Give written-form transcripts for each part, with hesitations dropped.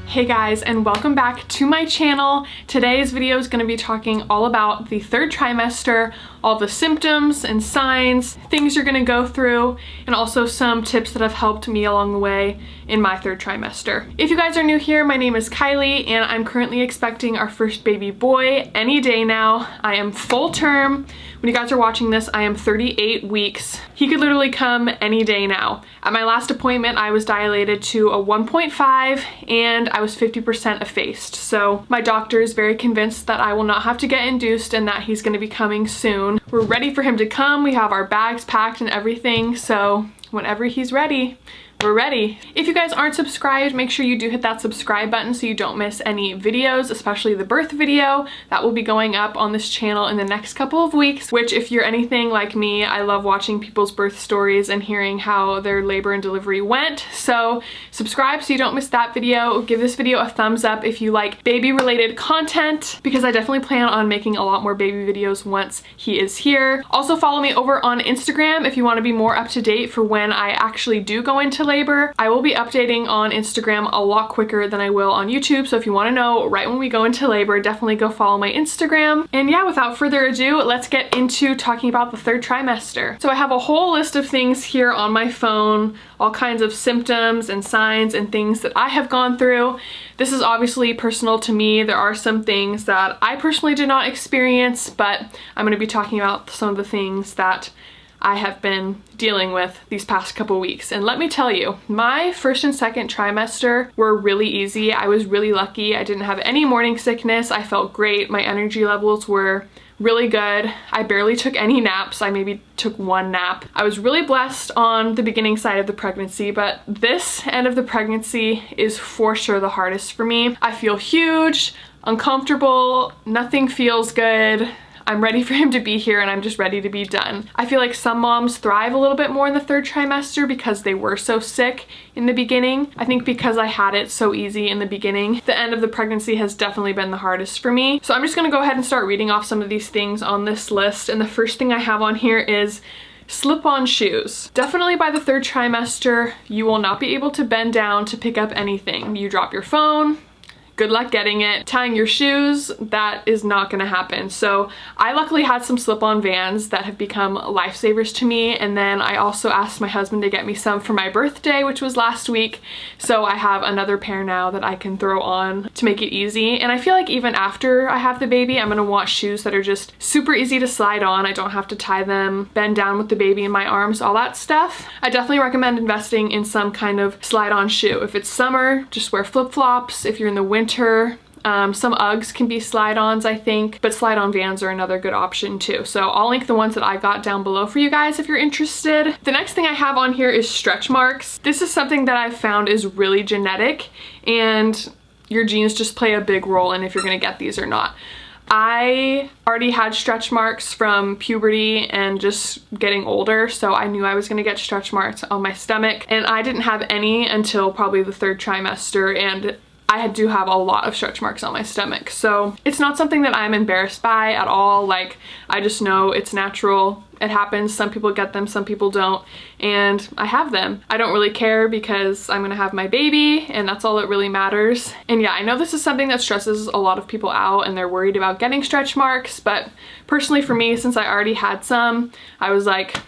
Hey guys, and welcome back to my channel. Today's video is going to be talking all about the third trimester, all the symptoms and signs, things you're going to go through, and also some tips that have helped me along the way in my third trimester. If you guys are new here, my name is Kylie and I'm currently expecting our first baby boy any day now. I am full term. When you guys are watching this, I am 38 weeks. He could literally come any day now. At my last appointment, I was dilated to a 1.5 and I was 50% effaced. So my doctor is very convinced that I will not have to get induced and that he's gonna be coming soon. We're ready for him to come. We have our bags packed and everything. So whenever he's ready, we're ready. If you guys aren't subscribed, make sure you do hit that subscribe button so you don't miss any videos, especially the birth video. That will be going up on this channel in the next couple of weeks, which if you're anything like me, I love watching people's birth stories and hearing how their labor and delivery went. So subscribe so you don't miss that video. Give this video a thumbs up if you like baby related content, because I definitely plan on making a lot more baby videos once he is here. Also follow me over on Instagram if you want to be more up to date for when I actually do go into labor. I will be updating on Instagram a lot quicker than I will on YouTube, so if you want to know right when we go into labor, definitely go follow my Instagram. And yeah, without further ado, let's get into talking about the third trimester. So I have a whole list of things here on my phone, all kinds of symptoms and signs and things that I have gone through. This is obviously personal to me. There are some things that I personally did not experience, but I'm going to be talking about some of the things that I have been dealing with these past couple weeks. And let me tell you, my first and second trimester were really easy. I was really lucky. I didn't have any morning sickness. I felt great. My energy levels were really good. I barely took any naps. I maybe took one nap. I was really blessed on the beginning side of the pregnancy, but this end of the pregnancy is for sure the hardest for me. I feel huge, uncomfortable, nothing feels good. I'm ready for him to be here and I'm just ready to be done. I feel like some moms thrive a little bit more in the third trimester because they were so sick in the beginning. I think because I had it so easy in the beginning, the end of the pregnancy has definitely been the hardest for me. So I'm just gonna go ahead and start reading off some of these things on this list. And the first thing I have on here is slip-on shoes. Definitely by the third trimester, you will not be able to bend down to pick up anything. You drop your phone, good luck getting it. Tying your shoes, that is not gonna happen. So I luckily had some slip-on Vans that have become lifesavers to me, and then I also asked my husband to get me some for my birthday, which was last week. So I have another pair now that I can throw on to make it easy. And I feel like even after I have the baby, I'm gonna want shoes that are just super easy to slide on. I don't have to tie them, bend down with the baby in my arms, all that stuff. I definitely recommend investing in some kind of slide-on shoe. If it's summer, just wear flip-flops. If you're in the winter, some Uggs can be slide-ons, I think, but slide-on Vans are another good option too. So I'll link the ones that I got down below for you guys if you're interested. The next thing I have on here is stretch marks. This is something that I've found is really genetic, and your genes just play a big role in if you're gonna get these or not. I already had stretch marks from puberty and just getting older, so I knew I was gonna get stretch marks on my stomach, and I didn't have any until probably the third trimester, and I do have a lot of stretch marks on my stomach. So it's not something that I'm embarrassed by at all. Like, I just know it's natural. It happens. Some people get them, some people don't, and I have them. I don't really care because I'm gonna have my baby and that's all that really matters. And yeah, I know this is something that stresses a lot of people out and they're worried about getting stretch marks, but personally for me, since I already had some, I was like,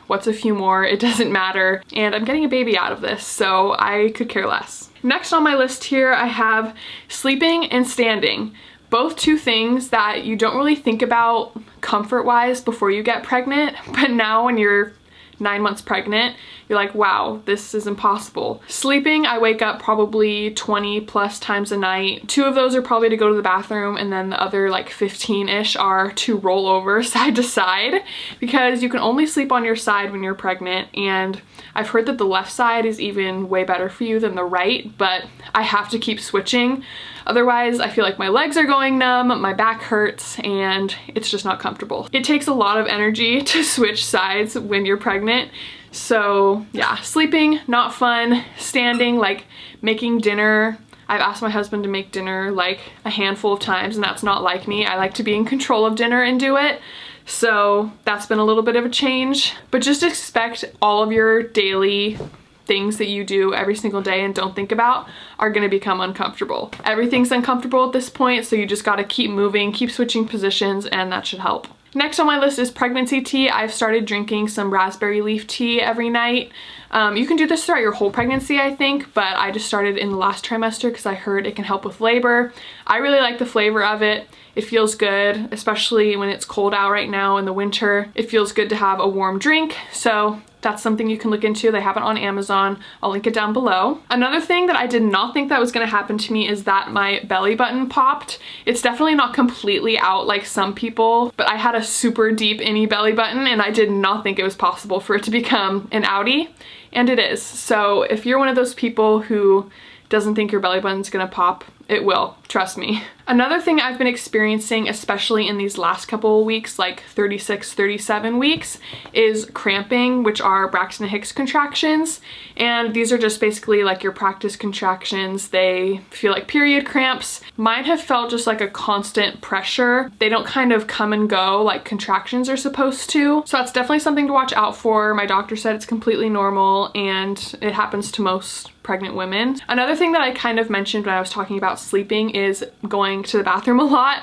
what's a few more? It doesn't matter. And I'm getting a baby out of this, so I could care less. Next on my list here, I have sleeping and standing. Both two things that you don't really think about comfort-wise before you get pregnant, but now when you're 9 months pregnant, you're like, wow, this is impossible. Sleeping, I wake up probably 20 plus times a night. 2 of those are probably to go to the bathroom, and then the other like 15-ish are to roll over side to side, because you can only sleep on your side when you're pregnant, and I've heard that the left side is even way better for you than the right, but I have to keep switching. Otherwise, I feel like my legs are going numb, my back hurts, and it's just not comfortable. It takes a lot of energy to switch sides when you're pregnant. So yeah, sleeping, not fun. Standing, like making dinner. I've asked my husband to make dinner like a handful of times, and that's not like me. I like to be in control of dinner and do it. So that's been a little bit of a change. But just expect all of your daily things that you do every single day and don't think about are going to become uncomfortable. Everything's uncomfortable at this point, so you just got to keep moving, keep switching positions, and that should help. Next on my list is pregnancy tea. I've started drinking some raspberry leaf tea every night. You can do this throughout your whole pregnancy, I think, but I just started in the last trimester because I heard it can help with labor. I really like the flavor of it. It feels good, especially when it's cold out right now in the winter. It feels good to have a warm drink, so that's something you can look into. They have it on Amazon. I'll link it down below. Another thing that I did not think that was gonna happen to me is that my belly button popped. It's definitely not completely out like some people, but I had a super deep innie belly button and I did not think it was possible for it to become an outie, and it is. So if you're one of those people who doesn't think your belly button's gonna pop, it will, trust me. Another thing I've been experiencing, especially in these last couple of weeks, like 36, 37 weeks, is cramping, which are Braxton Hicks contractions. And these are just basically like your practice contractions. They feel like period cramps. Mine have felt just like a constant pressure. They don't kind of come and go like contractions are supposed to. So that's definitely something to watch out for. My doctor said it's completely normal and it happens to most pregnant women. Another thing that I kind of mentioned when I was talking about sleeping is going to the bathroom a lot.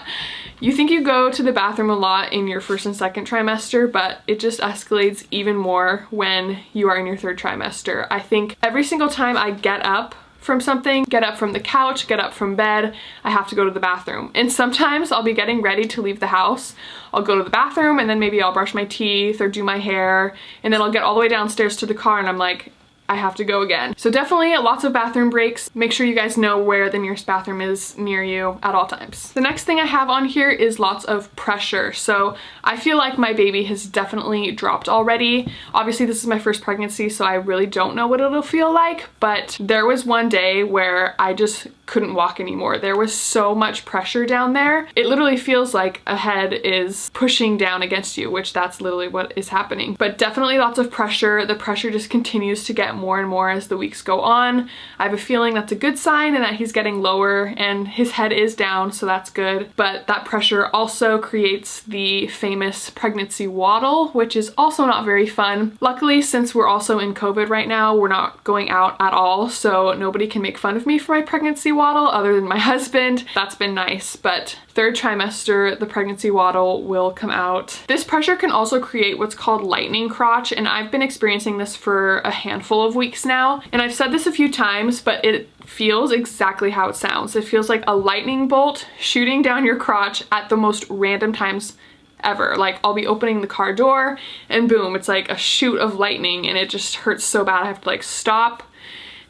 You think you go to the bathroom a lot in your first and second trimester, but it just escalates even more when you are in your third trimester. I think every single time I get up from something, get up from the couch, get up from bed, I have to go to the bathroom. And sometimes I'll be getting ready to leave the house. I'll go to the bathroom and then maybe I'll brush my teeth or do my hair, and then I'll get all the way downstairs to the car and I'm like, I have to go again. So definitely lots of bathroom breaks. Make sure you guys know where the nearest bathroom is near you at all times. The next thing I have on here is lots of pressure. So I feel like my baby has definitely dropped already. Obviously this is my first pregnancy, so I really don't know what it'll feel like, but there was one day where I just couldn't walk anymore. There was so much pressure down there. It literally feels like a head is pushing down against you, which that's literally what is happening. But definitely lots of pressure. The pressure just continues to get more and more as the weeks go on. I have a feeling that's a good sign and that he's getting lower and his head is down, so that's good. But that pressure also creates the famous pregnancy waddle, which is also not very fun. Luckily, since we're also in COVID right now, we're not going out at all, so nobody can make fun of me for my pregnancy waddle other than my husband. That's been nice, but third trimester, the pregnancy waddle will come out. This pressure can also create what's called lightning crotch, and I've been experiencing this for a handful of weeks now. And I've said this a few times, but it feels exactly how it sounds. It feels like a lightning bolt shooting down your crotch at the most random times ever. Like I'll be opening the car door and boom, it's like a shoot of lightning and it just hurts so bad I have to like stop,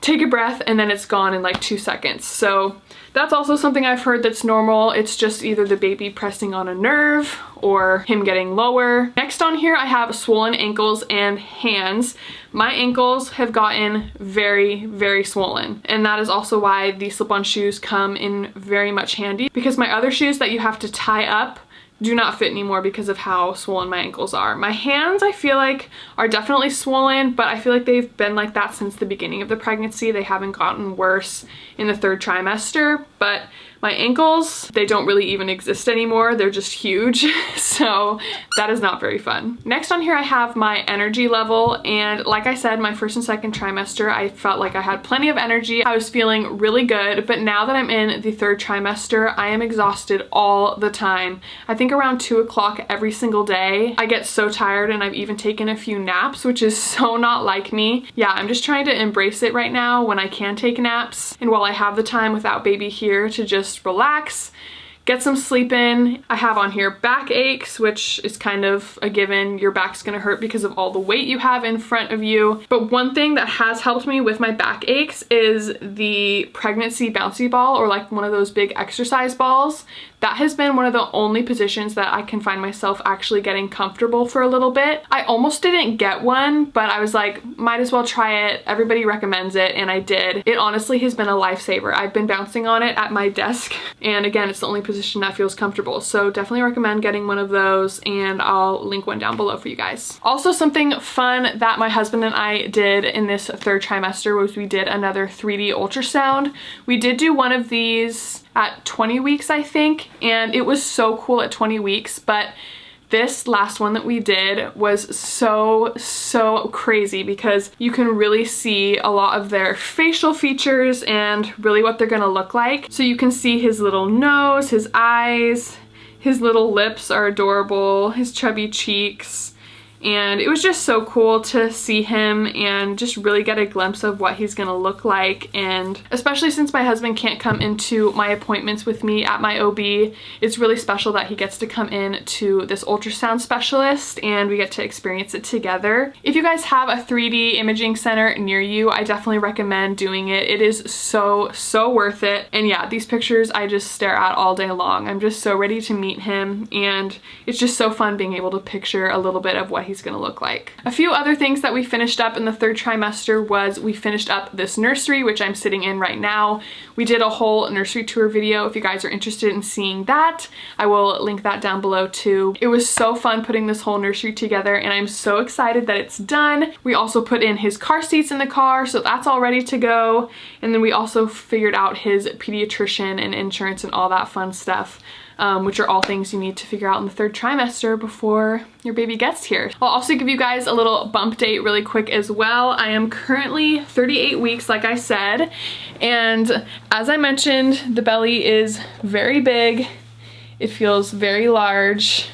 take a breath, and then it's gone in like 2 seconds. So that's also something I've heard that's normal. It's just either the baby pressing on a nerve or him getting lower. Next on here I have swollen ankles and hands. My ankles have gotten very, very swollen, and that is also why these slip-on shoes come in very much handy, because my other shoes that you have to tie up do not fit anymore because of how swollen my ankles are. My hands, I feel like, are definitely swollen, but I feel like they've been like that since the beginning of the pregnancy. They haven't gotten worse in the third trimester, but my ankles, they don't really even exist anymore. They're just huge, so that is not very fun. Next on here I have my energy level, and like I said, my first and second trimester, I felt like I had plenty of energy. I was feeling really good, but now that I'm in the third trimester, I am exhausted all the time. I think around 2 o'clock every single day. I get so tired, and I've even taken a few naps, which is so not like me. Yeah, I'm just trying to embrace it right now when I can take naps, and while I have the time without baby here to just relax, get some sleep in. I have on here back aches, which is kind of a given. Your back's gonna hurt because of all the weight you have in front of you. But one thing that has helped me with my back aches is the pregnancy bouncy ball, or like one of those big exercise balls. That has been one of the only positions that I can find myself actually getting comfortable for a little bit. I almost didn't get one, but I was like, might as well try it. Everybody recommends it, and I did. It honestly has been a lifesaver. I've been bouncing on it at my desk, and again, it's the only position that feels comfortable. So definitely recommend getting one of those, and I'll link one down below for you guys. Also, something fun that my husband and I did in this third trimester was we did another 3D ultrasound. We did do one of these at 20 weeks, I think, and it was so cool at 20 weeks, but This last one that we did was so crazy because you can really see a lot of their facial features and really what they're gonna look like. So you can see his little nose, his eyes, his little lips are adorable, his chubby cheeks. And it was just so cool to see him and just really get a glimpse of what he's gonna look like. And especially since my husband can't come into my appointments with me at my OB, it's really special that he gets to come in to this ultrasound specialist and we get to experience it together. If you guys have a 3D imaging center near you, I definitely recommend doing it. It is so worth it. And yeah, these pictures I just stare at all day long. I'm just so ready to meet him, and it's just so fun being able to picture a little bit of what he's gonna look like. A few other things that we finished up in the 3rd trimester was we finished up this nursery, which I'm sitting in right now. We did a whole nursery tour video. If you guys are interested in seeing that, I will link that down below too. It was so fun putting this whole nursery together, and I'm so excited that it's done. We also put in his car seats in the car, so that's all ready to go. And then we also figured out his pediatrician and insurance and all that fun stuff. Which are all things you need to figure out in the 3rd trimester before your baby gets here. I'll also give you guys a little bump date really quick as well. I am currently 38 weeks, like I said, and as I mentioned, the belly is very big. It feels very large.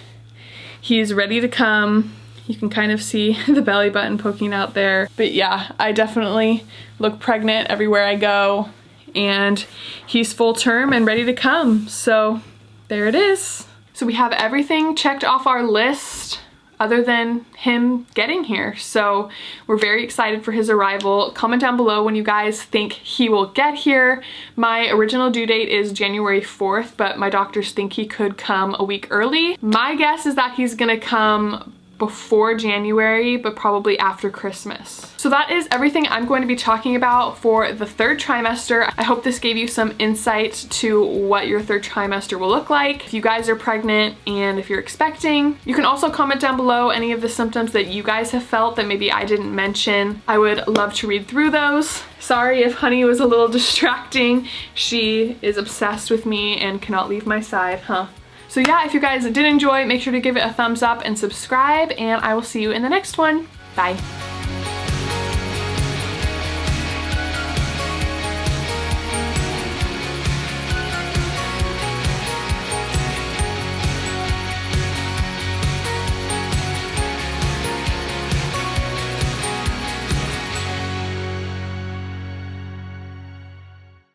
He's ready to come. You can kind of see the belly button poking out there. But yeah, I definitely look pregnant everywhere I go, and he's full term and ready to come. So there it is. So we have everything checked off our list other than him getting here. So we're very excited for his arrival. Comment down below when you guys think he will get here. My original due date is January 4th, but my doctors think he could come a week early. My guess is that he's gonna come before January, but probably after Christmas. So that is everything I'm going to be talking about for the 3rd trimester. I hope this gave you some insight to what your 3rd trimester will look like if you guys are pregnant and if you're expecting. You can also comment down below any of the symptoms that you guys have felt that maybe I didn't mention. I would love to read through those. Sorry if Honey was a little distracting. She is obsessed with me and cannot leave my side, huh? So yeah, if you guys did enjoy, make sure to give it a thumbs up and subscribe, and I will see you in the next one. Bye.